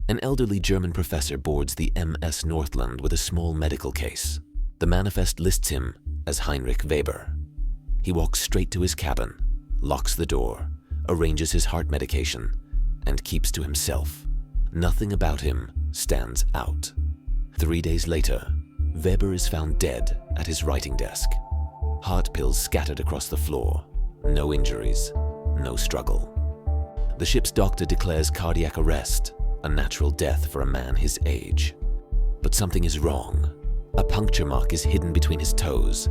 An elderly German professor boards the MS Northland with a small medical case. The manifest lists him as Heinrich Weber. He walks straight to his cabin, locks the door, arranges his heart medication, and keeps to himself. Nothing about him stands out. 3 days later, Weber is found dead at his writing desk. Heart pills scattered across the floor. No injuries, no struggle. The ship's doctor declares cardiac arrest, a natural death for a man his age. But something is wrong. A puncture mark is hidden between his toes.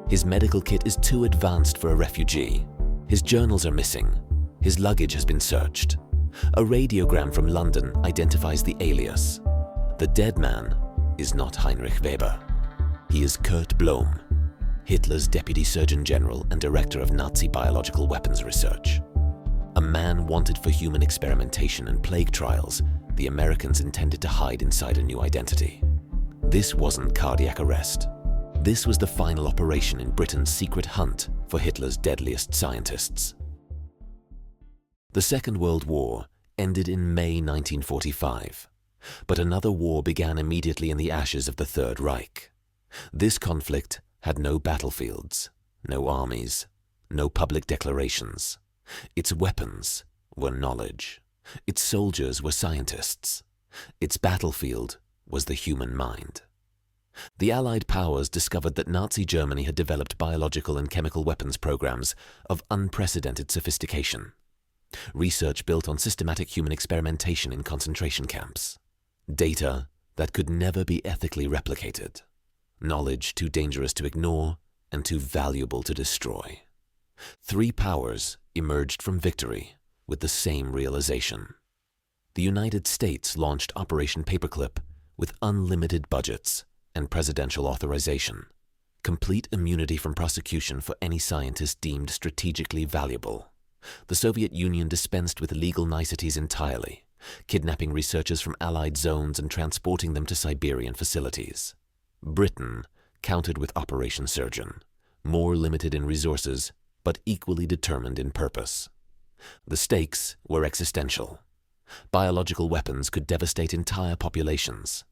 His medical kit is too advanced for a refugee. His journals are missing. His luggage has been searched. A radiogram from London identifies the alias. The dead man is not Heinrich Weber. He is Kurt Blom, Hitler's Deputy Surgeon General and Director of Nazi biological weapons research. A man wanted for human experimentation and plague trials, the Americans intended to hide inside a new identity. This wasn't cardiac arrest. This was the final operation in Britain's secret hunt for Hitler's deadliest scientists. The Second World War ended in May 1945, but another war began immediately in the ashes of the Third Reich. This conflict had no battlefields, no armies, no public declarations. Its weapons were knowledge. Its soldiers were scientists. Its battlefield was the human mind. The Allied powers discovered that Nazi Germany had developed biological and chemical weapons programs of unprecedented sophistication. Research built on systematic human experimentation in concentration camps. Data that could never be ethically replicated. Knowledge too dangerous to ignore and too valuable to destroy. Three powers emerged from victory with the same realization. The United States launched Operation Paperclip with unlimited budgets and presidential authorization, complete immunity from prosecution for any scientist deemed strategically valuable. The Soviet Union dispensed with legal niceties entirely, kidnapping researchers from Allied zones and transporting them to Siberian facilities. Britain countered with Operation Surgeon, more limited in resources, but equally determined in purpose. The stakes were existential. Biological weapons could devastate entire populations.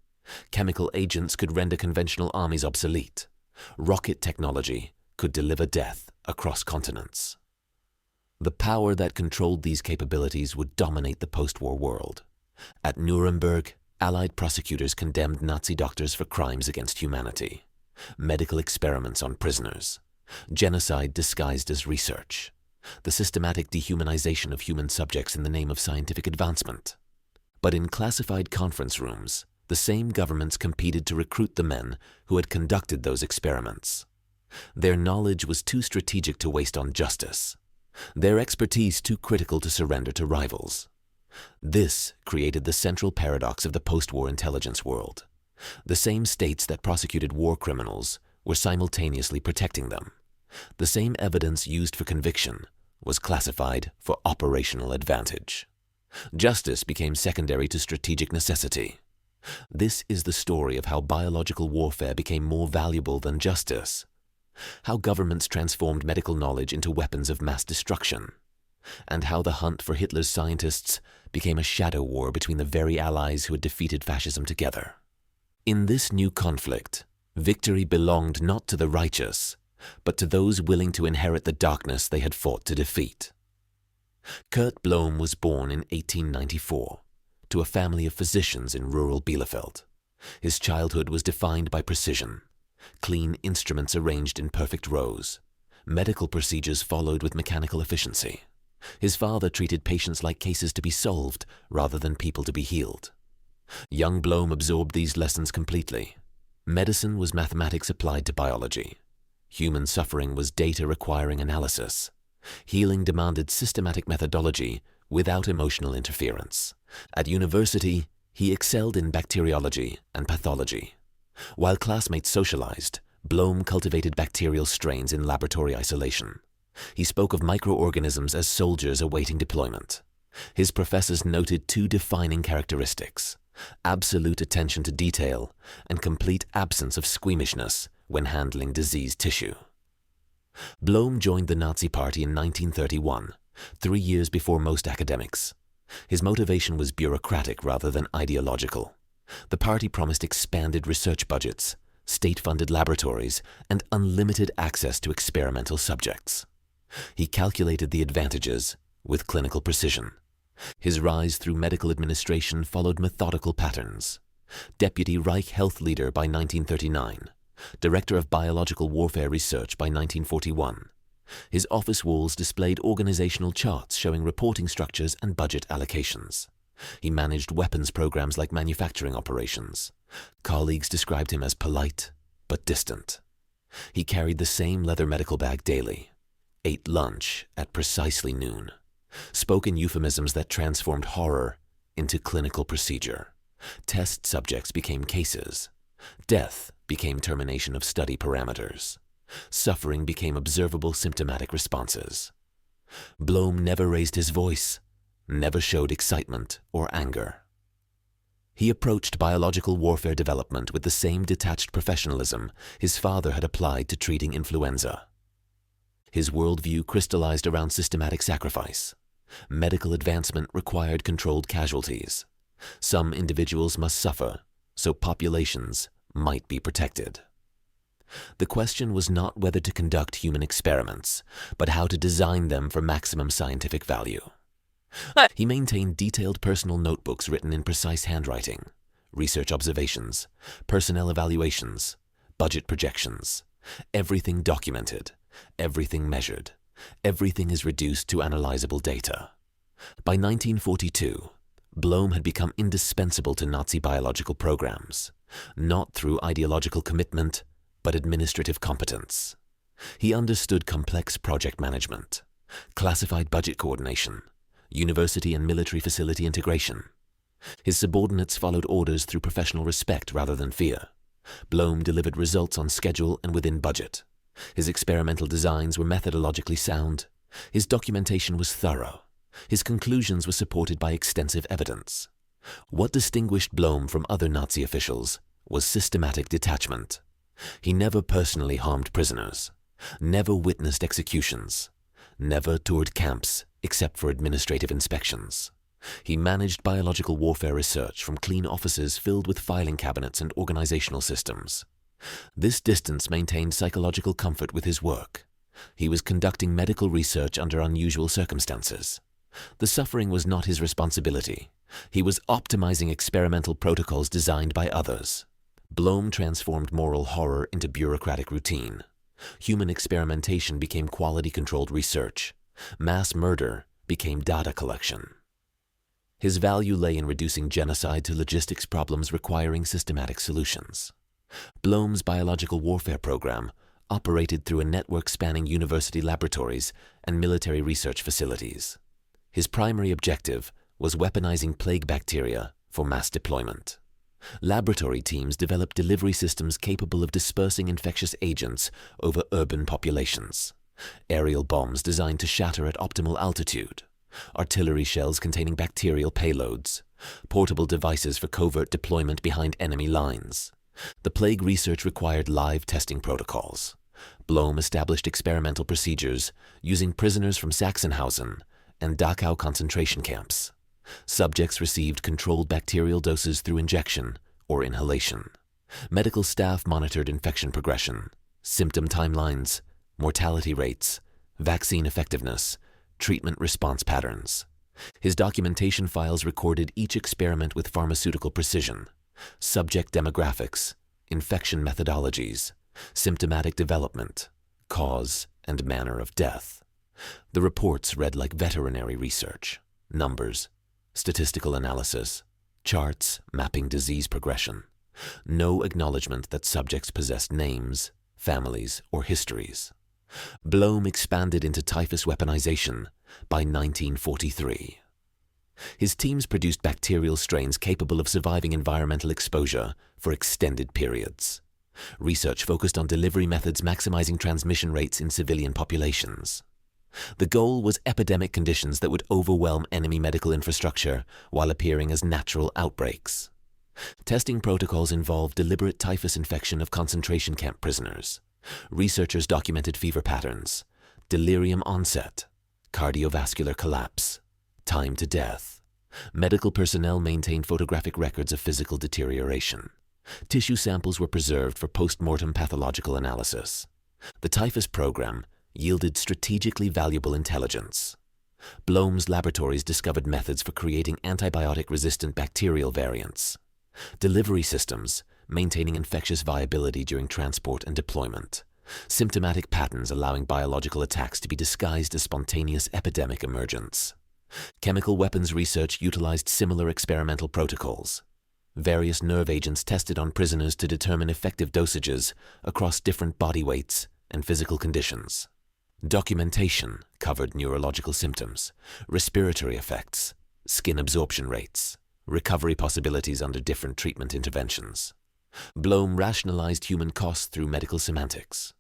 Chemical agents could render conventional armies obsolete. Rocket technology could deliver death across continents. The power that controlled these capabilities would dominate the post-war world. At Nuremberg, Allied prosecutors condemned Nazi doctors for crimes against humanity, medical experiments on prisoners, genocide disguised as research, the systematic dehumanization of human subjects in the name of scientific advancement. But in classified conference rooms, the same governments competed to recruit the men who had conducted those experiments. Their knowledge was too strategic to waste on justice, their expertise too critical to surrender to rivals. This created the central paradox of the post-war intelligence world. The same states that prosecuted war criminals were simultaneously protecting them. The same evidence used for conviction was classified for operational advantage. Justice became secondary to strategic necessity. This is the story of how biological warfare became more valuable than justice, how governments transformed medical knowledge into weapons of mass destruction, and how the hunt for Hitler's scientists became a shadow war between the very allies who had defeated fascism together. In this new conflict, victory belonged not to the righteous, but to those willing to inherit the darkness they had fought to defeat. Kurt Blom was born in 1894 to a family of physicians in rural Bielefeld. His childhood was defined by precision, clean instruments arranged in perfect rows, medical procedures followed with mechanical efficiency. His father treated patients like cases to be solved rather than people to be healed. Young Blom absorbed these lessons completely. Medicine was mathematics applied to biology. Human suffering was data requiring analysis. Healing demanded systematic methodology without emotional interference. At university, he excelled in bacteriology and pathology. While classmates socialized, Blom cultivated bacterial strains in laboratory isolation. He spoke of microorganisms as soldiers awaiting deployment. His professors noted two defining characteristics: absolute attention to detail and complete absence of squeamishness when handling diseased tissue. Blom joined the Nazi Party in 1931, 3 years before most academics. His motivation was bureaucratic rather than ideological. The party promised expanded research budgets, state-funded laboratories, and unlimited access to experimental subjects. He calculated the advantages with clinical precision. His rise through medical administration followed methodical patterns. Deputy Reich Health Leader by 1939, Director of Biological Warfare Research by 1941. His office walls displayed organizational charts showing reporting structures and budget allocations. He managed weapons programs like manufacturing operations. Colleagues described him as polite but distant. He carried the same leather medical bag daily, ate lunch at precisely noon, spoke in euphemisms that transformed horror into clinical procedure. Test subjects became cases. Death became termination of study parameters. Suffering became observable symptomatic responses. Blome never raised his voice, never showed excitement or anger. He approached biological warfare development with the same detached professionalism his father had applied to treating influenza. His worldview crystallized around systematic sacrifice. Medical advancement required controlled casualties. Some individuals must suffer, so populations might be protected. The question was not whether to conduct human experiments, but how to design them for maximum scientific value. He maintained detailed personal notebooks written in precise handwriting, research observations, personnel evaluations, budget projections. Everything documented, everything measured, everything is reduced to analyzable data. By 1942, Blome had become indispensable to Nazi biological programs, not through ideological commitment, but administrative competence. He understood complex project management, classified budget coordination, university and military facility integration. His subordinates followed orders through professional respect rather than fear. Blome delivered results on schedule and within budget. His experimental designs were methodologically sound. His documentation was thorough. His conclusions were supported by extensive evidence. What distinguished Blome from other Nazi officials was systematic detachment. He never personally harmed prisoners, never witnessed executions, never toured camps except for administrative inspections. He managed biological warfare research from clean offices filled with filing cabinets and organizational systems. This distance maintained psychological comfort with his work. He was conducting medical research under unusual circumstances. The suffering was not his responsibility. He was optimizing experimental protocols designed by others. Blome transformed moral horror into bureaucratic routine. Human experimentation became quality-controlled research. Mass murder became data collection. His value lay in reducing genocide to logistics problems requiring systematic solutions. Blome's biological warfare program operated through a network spanning university laboratories and military research facilities. His primary objective was weaponizing plague bacteria for mass deployment. Laboratory teams developed delivery systems capable of dispersing infectious agents over urban populations. Aerial bombs designed to shatter at optimal altitude. Artillery shells containing bacterial payloads. Portable devices for covert deployment behind enemy lines. The plague research required live testing protocols. Blome established experimental procedures using prisoners from Sachsenhausen and Dachau concentration camps. Subjects received controlled bacterial doses through injection or inhalation. Medical staff monitored infection progression, symptom timelines, mortality rates, vaccine effectiveness, treatment response patterns. His documentation files recorded each experiment with pharmaceutical precision, subject demographics, infection methodologies, symptomatic development, cause and manner of death. The reports read like veterinary research, numbers, statistical analysis, charts mapping disease progression. No acknowledgement that subjects possessed names, families, or histories. Blome expanded into typhus weaponization by 1943. His teams produced bacterial strains capable of surviving environmental exposure for extended periods. Research focused on delivery methods maximizing transmission rates in civilian populations. The goal was epidemic conditions that would overwhelm enemy medical infrastructure while appearing as natural outbreaks. Testing protocols involved deliberate typhus infection of concentration camp prisoners. Researchers documented fever patterns, delirium onset, cardiovascular collapse, time to death. Medical personnel maintained photographic records of physical deterioration. Tissue samples were preserved for post-mortem pathological analysis. The typhus program yielded strategically valuable intelligence. Bloem's laboratories discovered methods for creating antibiotic-resistant bacterial variants. Delivery systems, maintaining infectious viability during transport and deployment. Symptomatic patterns allowing biological attacks to be disguised as spontaneous epidemic emergence. Chemical weapons research utilized similar experimental protocols. Various nerve agents tested on prisoners to determine effective dosages across different body weights and physical conditions. Documentation covered neurological symptoms, respiratory effects, skin absorption rates, recovery possibilities under different treatment interventions. Bloem rationalized human costs through medical semantics.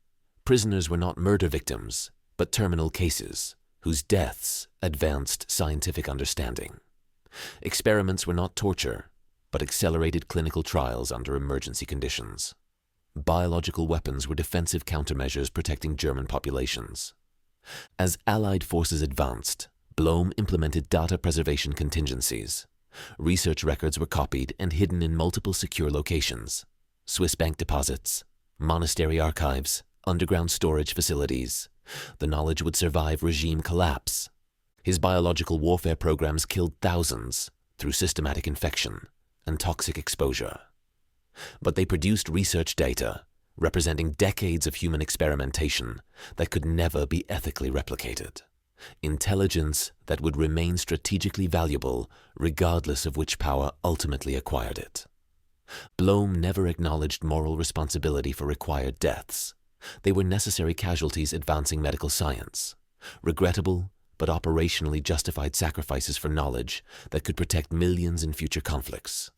Prisoners were not murder victims, but terminal cases, whose deaths advanced scientific understanding. Experiments were not torture, but accelerated clinical trials under emergency conditions. Biological weapons were defensive countermeasures protecting German populations. As Allied forces advanced, Bloem implemented data preservation contingencies. Research records were copied and hidden in multiple secure locations: Swiss bank deposits, monastery archives, underground storage facilities. The knowledge would survive regime collapse. His biological warfare programs killed thousands through systematic infection and toxic exposure. But they produced research data representing decades of human experimentation that could never be ethically replicated. Intelligence that would remain strategically valuable regardless of which power ultimately acquired it. Bloem never acknowledged moral responsibility for required deaths. They were necessary casualties advancing medical science, regrettable but operationally justified sacrifices for knowledge that could protect millions in future conflicts.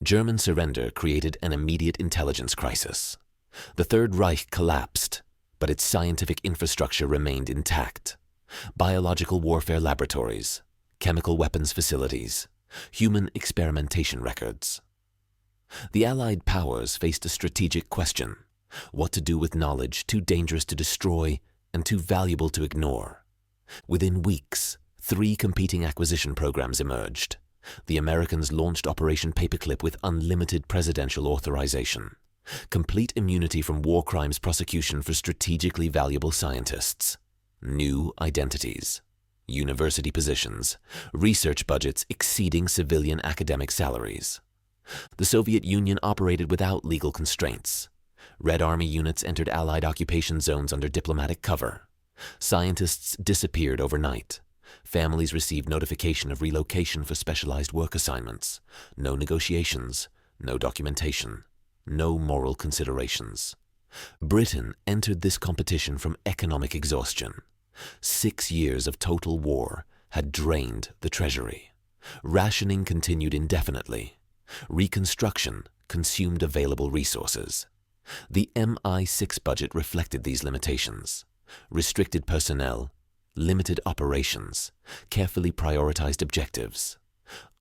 German surrender created an immediate intelligence crisis. The Third Reich collapsed, but its scientific infrastructure remained intact. Biological warfare laboratories, chemical weapons facilities, human experimentation records. The Allied powers faced a strategic question: what to do with knowledge too dangerous to destroy and too valuable to ignore. Within weeks, 3 competing acquisition programs emerged. The Americans launched Operation Paperclip with unlimited presidential authorization. Complete immunity from war crimes prosecution for strategically valuable scientists. New identities. University positions. Research budgets exceeding civilian academic salaries. The Soviet Union operated without legal constraints. Red Army units entered Allied occupation zones under diplomatic cover. Scientists disappeared overnight. Families received notification of relocation for specialized work assignments. No negotiations, no documentation, no moral considerations. Britain entered this competition from economic exhaustion. 6 years of total war had drained the treasury. Rationing continued indefinitely. Reconstruction consumed available resources. The MI6 budget reflected these limitations. Restricted personnel, limited operations, carefully prioritized objectives.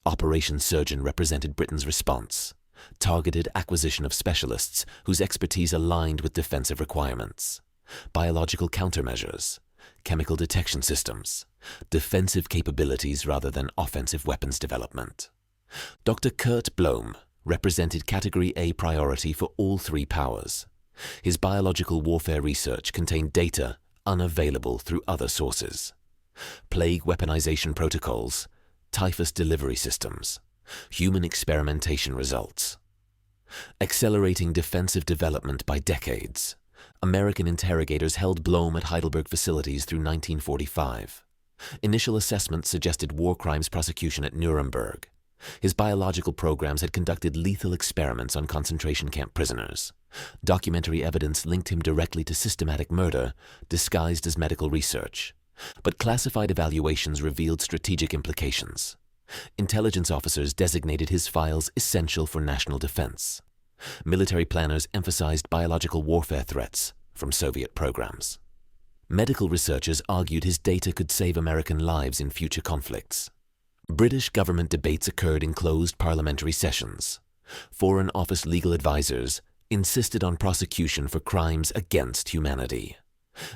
Operation Surgeon represented Britain's response, targeted acquisition of specialists whose expertise aligned with defensive requirements, biological countermeasures, chemical detection systems, defensive capabilities rather than offensive weapons development. Dr. Kurt Bloem represented Category A priority for all 3 powers. His biological warfare research contained data unavailable through other sources. Plague weaponization protocols, typhus delivery systems, human experimentation results. Accelerating defensive development by decades. American interrogators held Bloem at Heidelberg facilities through 1945. Initial assessments suggested war crimes prosecution at Nuremberg. His biological programs had conducted lethal experiments on concentration camp prisoners. Documentary evidence linked him directly to systematic murder, disguised as medical research. But classified evaluations revealed strategic implications. Intelligence officers designated his files essential for national defense. Military planners emphasized biological warfare threats from Soviet programs. Medical researchers argued his data could save American lives in future conflicts. British government debates occurred in closed parliamentary sessions. Foreign Office legal advisors insisted on prosecution for crimes against humanity.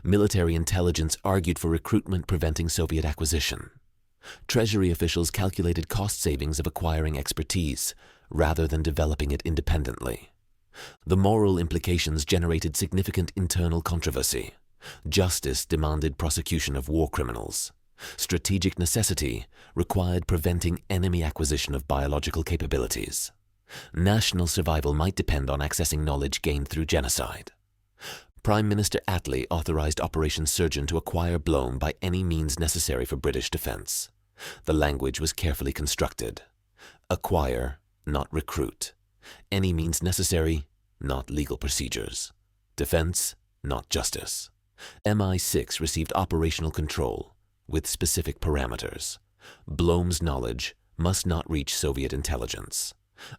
Military intelligence argued for recruitment preventing Soviet acquisition. Treasury officials calculated cost savings of acquiring expertise rather than developing it independently. The moral implications generated significant internal controversy. Justice demanded prosecution of war criminals. Strategic necessity required preventing enemy acquisition of biological capabilities. National survival might depend on accessing knowledge gained through genocide. Prime Minister Attlee authorized Operation Surgeon to acquire Blome by any means necessary for British defense. The language was carefully constructed. Acquire, not recruit. Any means necessary, not legal procedures. Defense, not justice. MI6 received operational control with specific parameters. Blome's knowledge must not reach Soviet intelligence.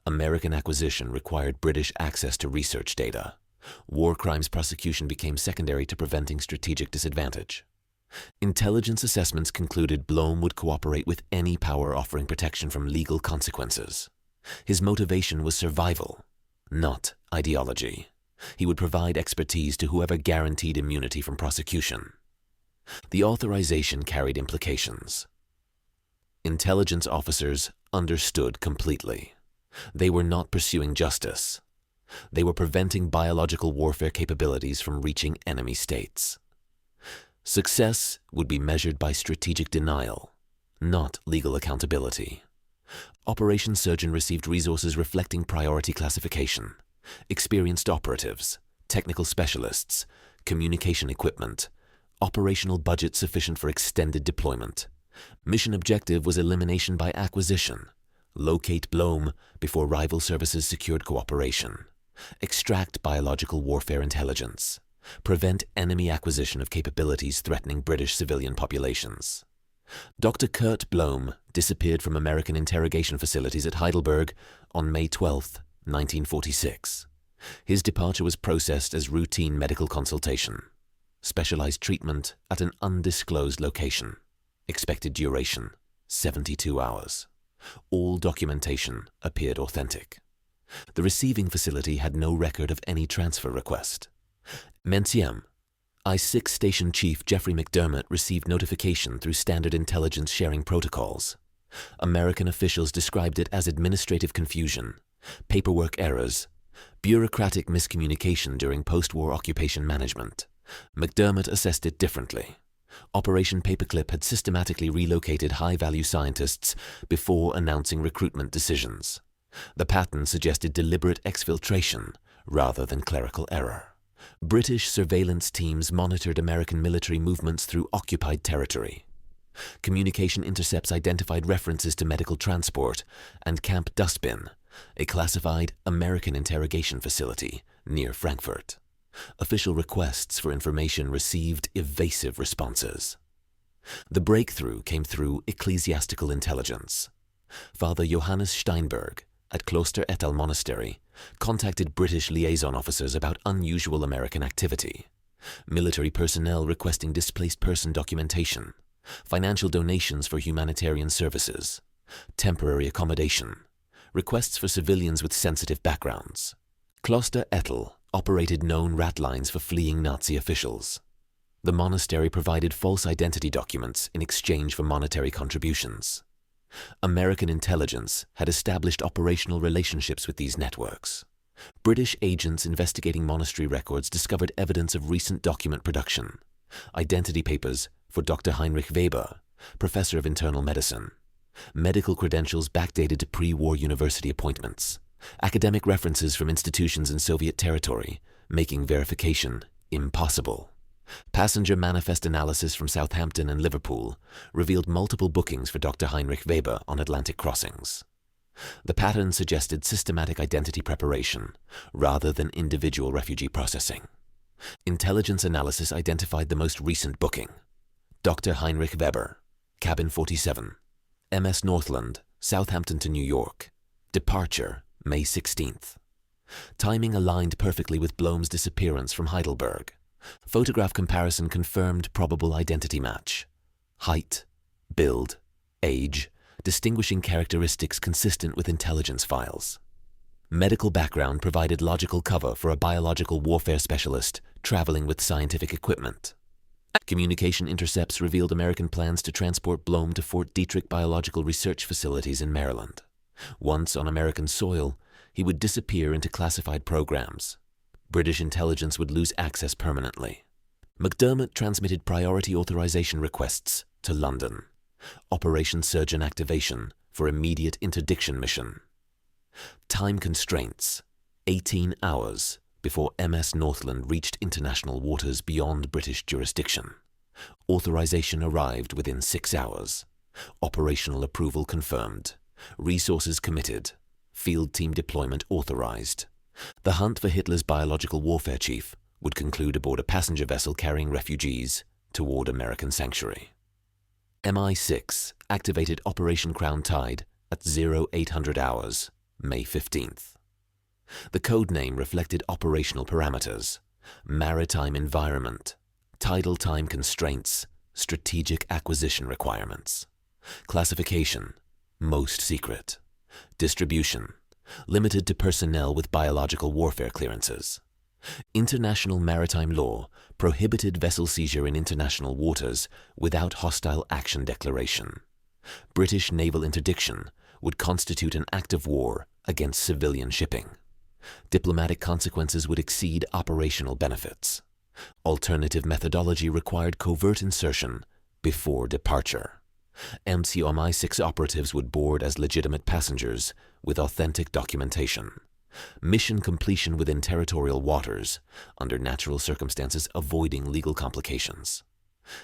American acquisition required British access to research data. War crimes prosecution became secondary to preventing strategic disadvantage. Intelligence assessments concluded Blome would cooperate with any power offering protection from legal consequences. His motivation was survival, not ideology. He would provide expertise to whoever guaranteed immunity from prosecution. The authorization carried implications. Intelligence officers understood completely. They were not pursuing justice. They were preventing biological warfare capabilities from reaching enemy states. Success would be measured by strategic denial, not legal accountability. Operation Surgeon received resources reflecting priority classification, experienced operatives, technical specialists, communication equipment, operational budget sufficient for extended deployment. Mission objective was elimination by acquisition. Locate Blome before rival services secured cooperation. Extract biological warfare intelligence. Prevent enemy acquisition of capabilities threatening British civilian populations. Dr. Kurt Blome disappeared from American interrogation facilities at Heidelberg on May 12, 1946. His departure was processed as routine medical consultation. Specialized treatment at an undisclosed location. Expected duration, 72 hours. All documentation appeared authentic. The receiving facility had no record of any transfer request. Mentiem, MI6 Station Chief Jeffrey McDermott received notification through standard intelligence sharing protocols. American officials described it as administrative confusion, paperwork errors, bureaucratic miscommunication during post-war occupation management. McDermott assessed it differently. Operation Paperclip had systematically relocated high-value scientists before announcing recruitment decisions. The pattern suggested deliberate exfiltration rather than clerical error. British surveillance teams monitored American military movements through occupied territory. Communication intercepts identified references to medical transport and Camp Dustbin, a classified American interrogation facility near Frankfurt. Official requests for information received evasive responses. The breakthrough came through ecclesiastical intelligence. Father Johannes Steinberg, at Kloster Ettal Monastery, contacted British liaison officers about unusual American activity. Military personnel requesting displaced person documentation, financial donations for humanitarian services, temporary accommodation, requests for civilians with sensitive backgrounds. Kloster Ettal operated known rat lines for fleeing Nazi officials. The monastery provided false identity documents in exchange for monetary contributions. American intelligence had established operational relationships with these networks. British agents investigating monastery records discovered evidence of recent document production, identity papers for Dr. Heinrich Weber, professor of internal medicine, medical credentials backdated to pre-war university appointments, academic references from institutions in Soviet territory, making verification impossible. Passenger manifest analysis from Southampton and Liverpool revealed multiple bookings for Dr. Heinrich Weber on Atlantic crossings. The pattern suggested systematic identity preparation rather than individual refugee processing. Intelligence analysis identified the most recent booking. Dr. Heinrich Weber, Cabin 47, MS Northland, Southampton to New York. Departure, May 16th. Timing aligned perfectly with Blome's disappearance from Heidelberg. Photograph comparison confirmed probable identity match. Height, build, age, distinguishing characteristics consistent with intelligence files. Medical background provided logical cover for a biological warfare specialist traveling with scientific equipment. Communication intercepts revealed American plans to transport Blome to Fort Detrick Biological Research Facilities in Maryland. Once on American soil, he would disappear into classified programs. British intelligence would lose access permanently. McDermott transmitted priority authorization requests to London. Operation Surgeon Activation for immediate interdiction mission. Time constraints: 18 hours before MS Northland reached international waters beyond British jurisdiction. Authorization arrived within 6 hours. Operational approval confirmed. Resources committed. Field team deployment authorized. The hunt for Hitler's biological warfare chief would conclude aboard a passenger vessel carrying refugees toward American sanctuary. MI6 activated Operation Crown Tide at 0800 hours, May 15th. The code name reflected operational parameters: maritime environment, tidal time constraints, strategic acquisition requirements. Classification: most secret. Distribution: limited to personnel with biological warfare clearances. International maritime law prohibited vessel seizure in international waters without hostile action declaration. British naval interdiction would constitute an act of war against civilian shipping. Diplomatic consequences would exceed operational benefits. Alternative methodology required covert insertion before departure. MI6 operatives would board as legitimate passengers with authentic documentation. Mission completion within territorial waters, under natural circumstances avoiding legal complications.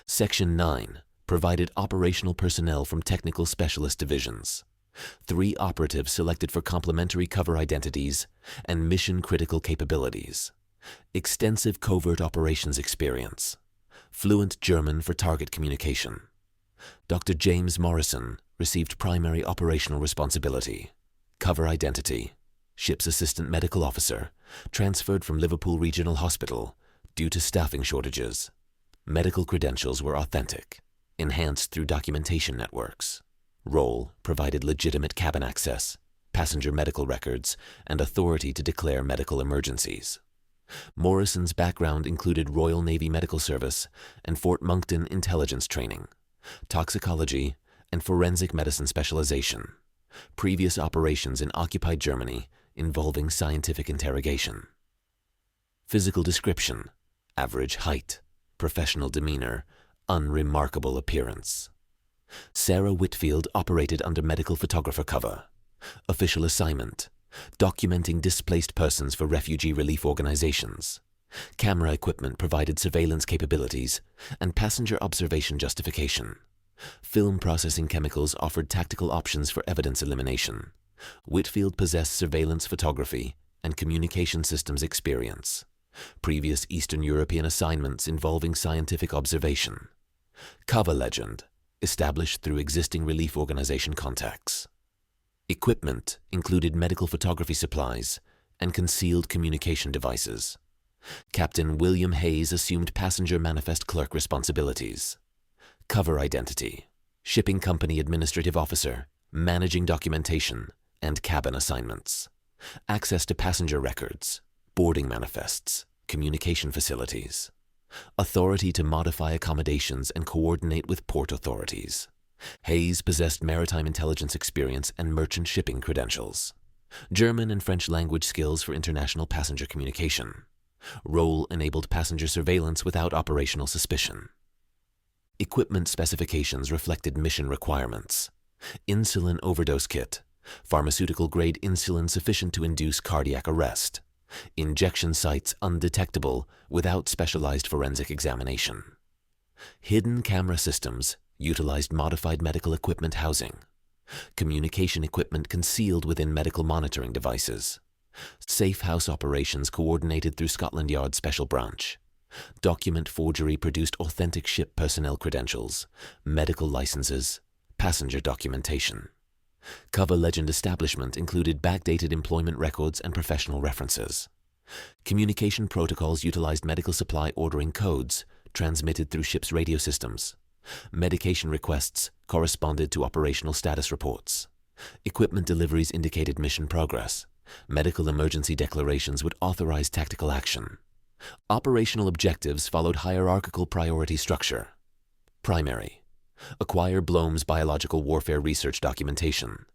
Section 9 provided operational personnel from technical specialist divisions. 3 operatives selected for complementary cover identities and mission-critical capabilities. Extensive covert operations experience. Fluent German for target communication. Dr. James Morrison received primary operational responsibility. Cover identity: ship's assistant medical officer, transferred from Liverpool Regional Hospital due to staffing shortages. Medical credentials were authentic, enhanced through documentation networks. Role provided legitimate cabin access, passenger medical records, and authority to declare medical emergencies. Morrison's background included Royal Navy Medical Service and Fort Monkton intelligence training, toxicology, and forensic medicine specialization. Previous operations in occupied Germany involving scientific interrogation. Physical description: average height, professional demeanor, unremarkable appearance. Sarah Whitfield operated under medical photographer cover. Official assignment: documenting displaced persons for refugee relief organizations. Camera equipment provided surveillance capabilities and passenger observation justification. Film processing chemicals offered tactical options for evidence elimination. Whitfield possessed surveillance photography and communication systems experience. Previous Eastern European assignments involving scientific observation. Cover legend: established through existing relief organization contacts. Equipment included medical photography supplies and concealed communication devices. Captain William Hayes assumed passenger manifest clerk responsibilities. Cover identity: shipping company administrative officer, managing documentation, and cabin assignments. Access to passenger records, boarding manifests, communication facilities. Authority to modify accommodations and coordinate with port authorities. Hayes possessed maritime intelligence experience and merchant shipping credentials. German and French language skills for international passenger communication. Role enabled passenger surveillance without operational suspicion. Equipment specifications reflected mission requirements. Insulin overdose kit: pharmaceutical-grade insulin sufficient to induce cardiac arrest. Injection sites undetectable without specialized forensic examination. Hidden camera systems utilized modified medical equipment housing. Communication equipment concealed within medical monitoring devices. Safe house operations coordinated through Scotland Yard Special Branch. Document forgery produced authentic ship personnel credentials, medical licenses, passenger documentation. Cover legend establishment included backdated employment records and professional references. Communication protocols utilized medical supply ordering codes transmitted through ship's radio systems. Medication requests corresponded to operational status reports. Equipment deliveries indicated mission progress. Medical emergency declarations would authorize tactical action. Operational objectives followed hierarchical priority structure. Primary: acquire Bloem's biological warfare research documentation.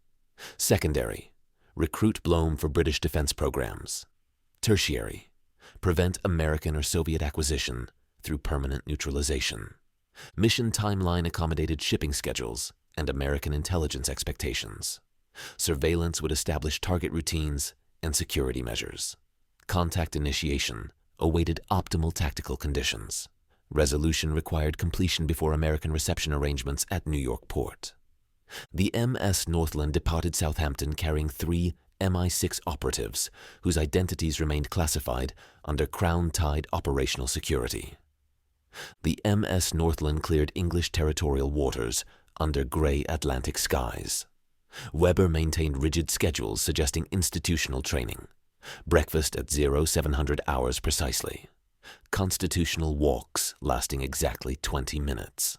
Secondary: recruit Bloem for British defense programs. Tertiary: prevent American or Soviet acquisition through permanent neutralization. Mission timeline accommodated shipping schedules and American intelligence expectations. Surveillance would establish target routines and security measures. Contact initiation awaited optimal tactical conditions. Resolution required completion before American reception arrangements at New York port. The MS Northland departed Southampton carrying 3 MI6 operatives whose identities remained classified under Crown-Tide operational security. The MS Northland cleared English territorial waters under grey Atlantic skies. Weber maintained rigid schedules suggesting institutional training. Breakfast at 0700 hours precisely. Constitutional walks lasting exactly 20 minutes.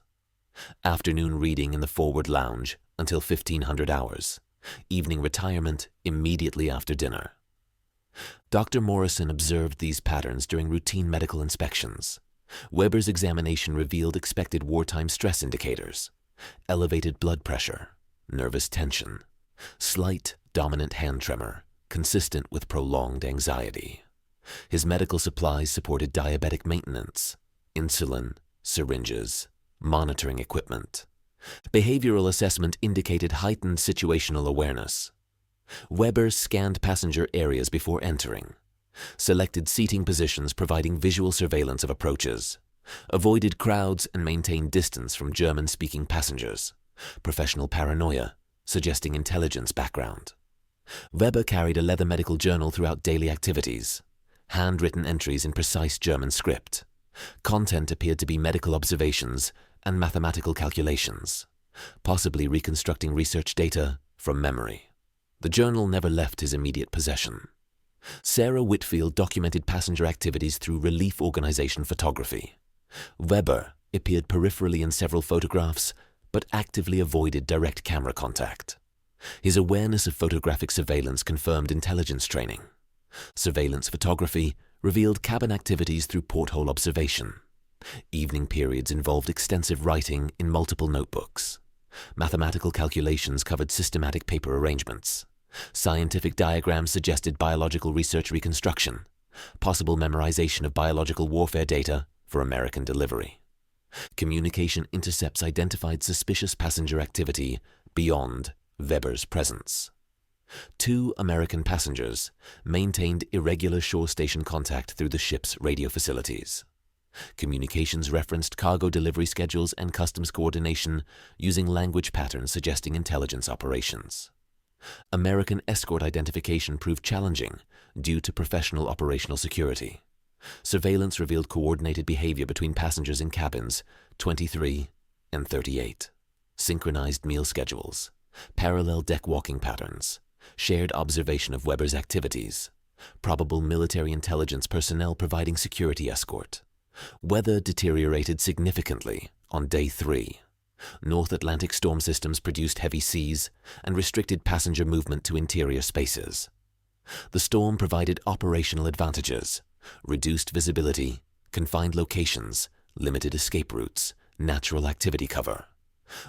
Afternoon reading in the forward lounge until 1500 hours. Evening retirement immediately after dinner. Dr. Morrison observed these patterns during routine medical inspections. Weber's examination revealed expected wartime stress indicators: elevated blood pressure, nervous tension, slight dominant hand tremor, consistent with prolonged anxiety. His medical supplies supported diabetic maintenance, insulin, syringes, monitoring equipment. Behavioral assessment indicated heightened situational awareness. Weber scanned passenger areas before entering. Selected seating positions providing visual surveillance of approaches. Avoided crowds and maintained distance from German-speaking passengers. Professional paranoia, suggesting intelligence background. Weber carried a leather medical journal throughout daily activities. Handwritten entries in precise German script. Content appeared to be medical observations and mathematical calculations, possibly reconstructing research data from memory. The journal never left his immediate possession. Sarah Whitfield documented passenger activities through relief organization photography. Weber appeared peripherally in several photographs, but actively avoided direct camera contact. His awareness of photographic surveillance confirmed intelligence training. Surveillance photography revealed cabin activities through porthole observation. Evening periods involved extensive writing in multiple notebooks. Mathematical calculations covered systematic paper arrangements. Scientific diagrams suggested biological research reconstruction, possible memorization of biological warfare data for American delivery. Communication intercepts identified suspicious passenger activity beyond Weber's presence. 2 American passengers maintained irregular shore station contact through the ship's radio facilities. Communications referenced cargo delivery schedules and customs coordination using language patterns suggesting intelligence operations. American escort identification proved challenging due to professional operational security. Surveillance revealed coordinated behavior between passengers in cabins 23 and 38. Synchronized meal schedules, parallel deck walking patterns, shared observation of Weber's activities, probable military intelligence personnel providing security escort. Weather deteriorated significantly on day 3. North Atlantic storm systems produced heavy seas and restricted passenger movement to interior spaces. The storm provided operational advantages: reduced visibility, confined locations, limited escape routes, natural activity cover.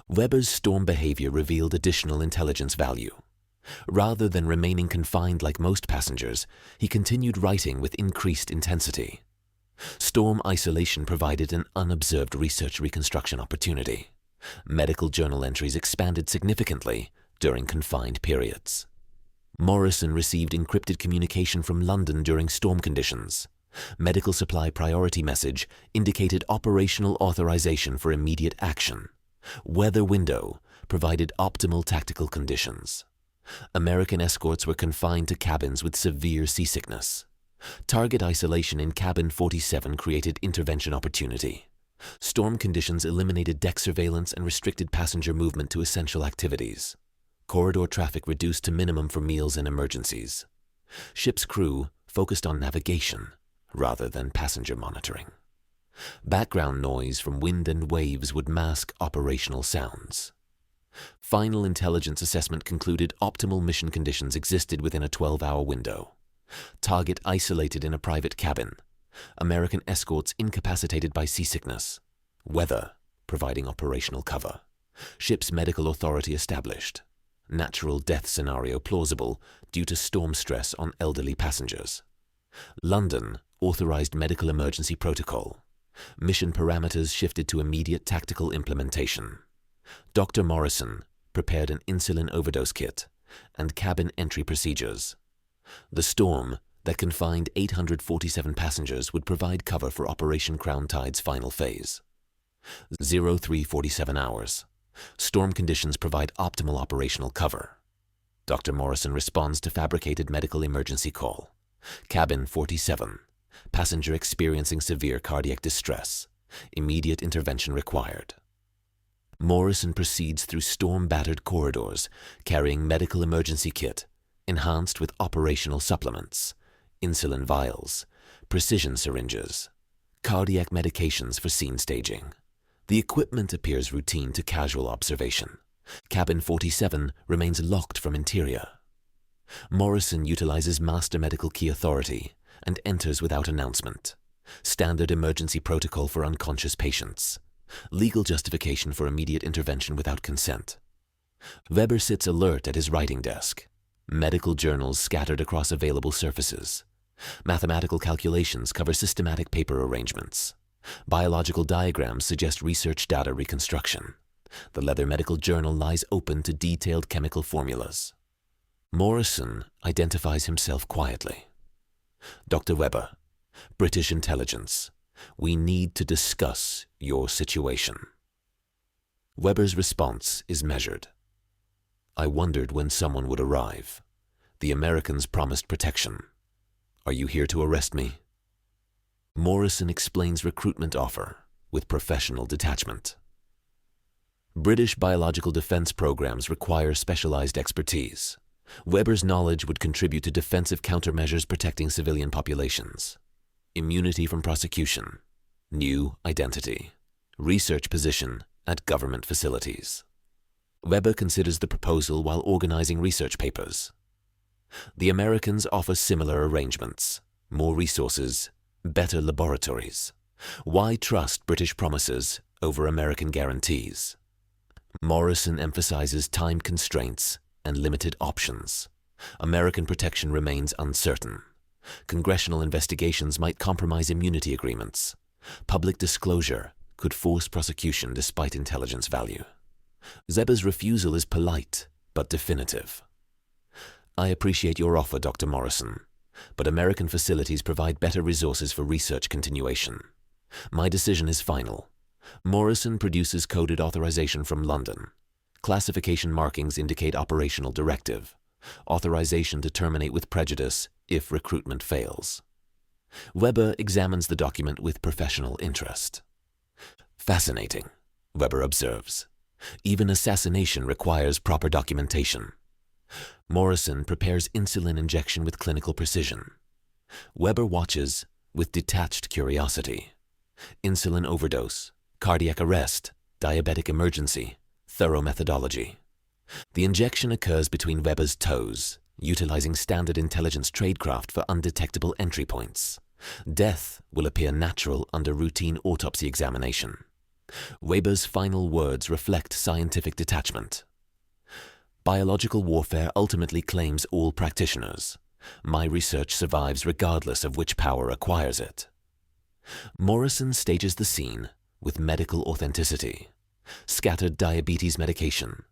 Weber's storm behavior revealed additional intelligence value. Rather than remaining confined like most passengers, he continued writing with increased intensity. Storm isolation provided an unobserved research reconstruction opportunity. Medical journal entries expanded significantly during confined periods. Morrison received encrypted communication from London during storm conditions. Medical supply priority message indicated operational authorization for immediate action. Weather window provided optimal tactical conditions. American escorts were confined to cabins with severe seasickness. Target isolation in cabin 47 created intervention opportunity. Storm conditions eliminated deck surveillance and restricted passenger movement to essential activities. Corridor traffic reduced to minimum for meals and emergencies. Ship's crew focused on navigation rather than passenger monitoring. Background noise from wind and waves would mask operational sounds. Final intelligence assessment concluded optimal mission conditions existed within a 12-hour window. Target isolated in a private cabin. American escorts incapacitated by seasickness. Weather providing operational cover. Ship's medical authority established. Natural death scenario plausible due to storm stress on elderly passengers. London authorized medical emergency protocol. Mission parameters shifted to immediate tactical implementation. Dr. Morrison prepared an insulin overdose kit and cabin entry procedures. The storm that confined 847 passengers would provide cover for Operation Crown Tide's final phase. 0347 hours. Storm conditions provide optimal operational cover. Dr. Morrison responds to fabricated medical emergency call. Cabin 47. Passenger experiencing severe cardiac distress. Immediate intervention required. Morrison proceeds through storm-battered corridors, carrying medical emergency kit, enhanced with operational supplements, insulin vials, precision syringes, cardiac medications for scene staging. The equipment appears routine to casual observation. Cabin 47 remains locked from interior. Morrison utilizes master medical key authority and enters without announcement. Standard emergency protocol for unconscious patients. Legal justification for immediate intervention without consent. Weber sits alert at his writing desk. Medical journals scattered across available surfaces. Mathematical calculations cover systematic paper arrangements. Biological diagrams suggest research data reconstruction. The leather medical journal lies open to detailed chemical formulas. Morrison identifies himself quietly. Dr. Weber, British intelligence. We need to discuss your situation. Weber's response is measured. I wondered when someone would arrive. The Americans promised protection. Are you here to arrest me? Morrison explains recruitment offer with professional detachment. British biological defense programs require specialized expertise. Weber's knowledge would contribute to defensive countermeasures protecting civilian populations. Immunity from prosecution. New identity. Research position at government facilities. Weber considers the proposal while organizing research papers. The Americans offer similar arrangements. More resources, better laboratories. Why trust British promises over American guarantees? Morrison emphasizes time constraints and limited options. American protection remains uncertain. Congressional investigations might compromise immunity agreements. Public disclosure could force prosecution despite intelligence value. Weber's refusal is polite but definitive. I appreciate your offer, Dr. Morrison, but American facilities provide better resources for research continuation. My decision is final. Morrison produces coded authorization from London. Classification markings indicate operational directive. Authorization to terminate with prejudice if recruitment fails. Weber examines the document with professional interest. Fascinating, Weber observes. Even assassination requires proper documentation. Morrison prepares insulin injection with clinical precision. Weber watches with detached curiosity. Insulin overdose, cardiac arrest, diabetic emergency, thorough methodology. The injection occurs between Weber's toes, utilizing standard intelligence tradecraft for undetectable entry points. Death will appear natural under routine autopsy examination. Weber's final words reflect scientific detachment. Biological warfare ultimately claims all practitioners. My research survives regardless of which power acquires it. Morrison stages the scene with medical authenticity. Scattered diabetes medication,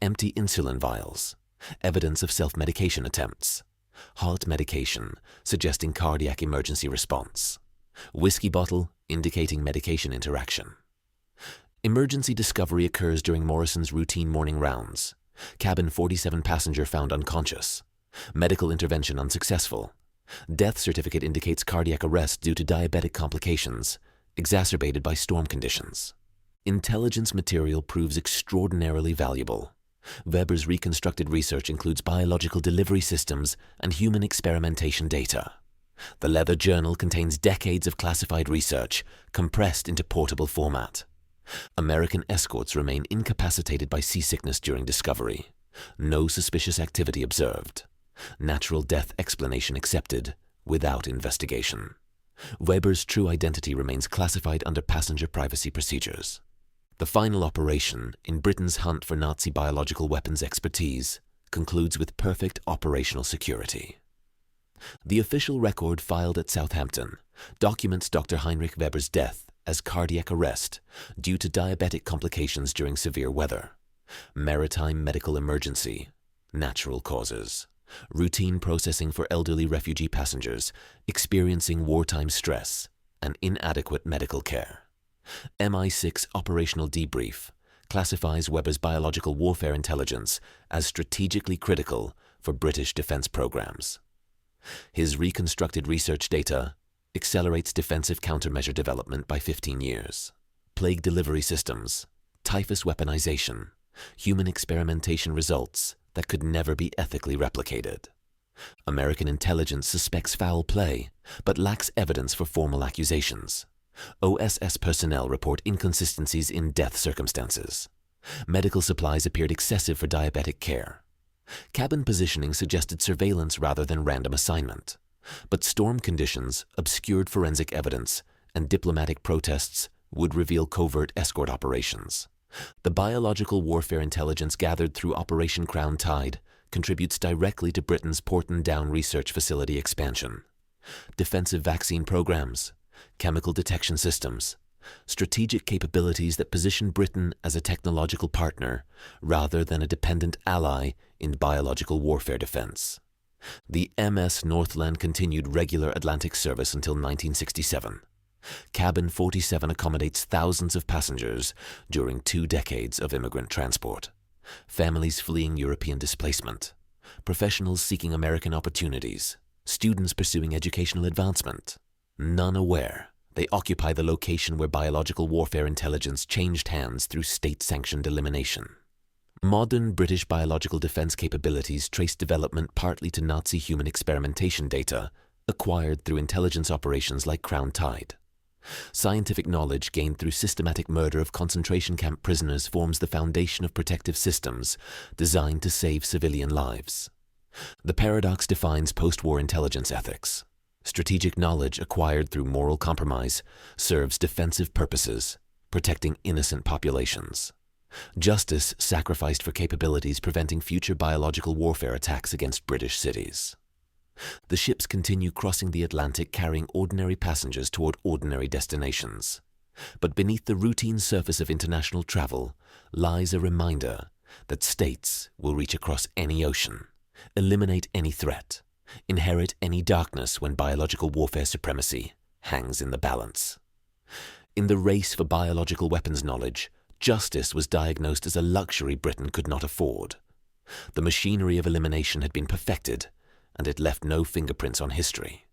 empty insulin vials, evidence of self-medication attempts, heart medication suggesting cardiac emergency response, whiskey bottle indicating medication interaction. Emergency discovery occurs during Morrison's routine morning rounds. Cabin 47 passenger found unconscious. Medical intervention unsuccessful. Death certificate indicates cardiac arrest due to diabetic complications, exacerbated by storm conditions. Intelligence material proves extraordinarily valuable. Weber's reconstructed research includes biological delivery systems and human experimentation data. The leather journal contains decades of classified research, compressed into portable format. American escorts remain incapacitated by seasickness during discovery. No suspicious activity observed. Natural death explanation accepted without investigation. Weber's true identity remains classified under passenger privacy procedures. The final operation in Britain's hunt for Nazi biological weapons expertise concludes with perfect operational security. The official record filed at Southampton documents Dr. Heinrich Weber's death as cardiac arrest due to diabetic complications during severe weather, maritime medical emergency, natural causes, routine processing for elderly refugee passengers experiencing wartime stress, and inadequate medical care. MI6 operational debrief classifies Weber's biological warfare intelligence as strategically critical for British defence programmes. His reconstructed research data accelerates defensive countermeasure development by 15 years. Plague delivery systems, typhus weaponization, human experimentation results that could never be ethically replicated. American intelligence suspects foul play, but lacks evidence for formal accusations. OSS personnel report inconsistencies in death circumstances. Medical supplies appeared excessive for diabetic care. Cabin positioning suggested surveillance rather than random assignment. But storm conditions obscured forensic evidence, and diplomatic protests would reveal covert escort operations. The biological warfare intelligence gathered through Operation Crown Tide contributes directly to Britain's Porton Down research facility expansion. Defensive vaccine programs, chemical detection systems, strategic capabilities that position Britain as a technological partner rather than a dependent ally in biological warfare defense. The MS Northland continued regular Atlantic service until 1967. Cabin 47 accommodates thousands of passengers during 2 decades of immigrant transport. Families fleeing European displacement, professionals seeking American opportunities, students pursuing educational advancement. None aware they occupy the location where biological warfare intelligence changed hands through state-sanctioned elimination. Modern British biological defense capabilities trace development partly to Nazi human experimentation data acquired through intelligence operations like Crown Tide. Scientific knowledge gained through systematic murder of concentration camp prisoners forms the foundation of protective systems designed to save civilian lives. The paradox defines post-war intelligence ethics. Strategic knowledge acquired through moral compromise serves defensive purposes, protecting innocent populations. Justice sacrificed for capabilities preventing future biological warfare attacks against British cities. The ships continue crossing the Atlantic carrying ordinary passengers toward ordinary destinations. But beneath the routine surface of international travel lies a reminder that states will reach across any ocean, eliminate any threat, inherit any darkness when biological warfare supremacy hangs in the balance. In the race for biological weapons knowledge, justice was diagnosed as a luxury Britain could not afford. The machinery of elimination had been perfected, and it left no fingerprints on history.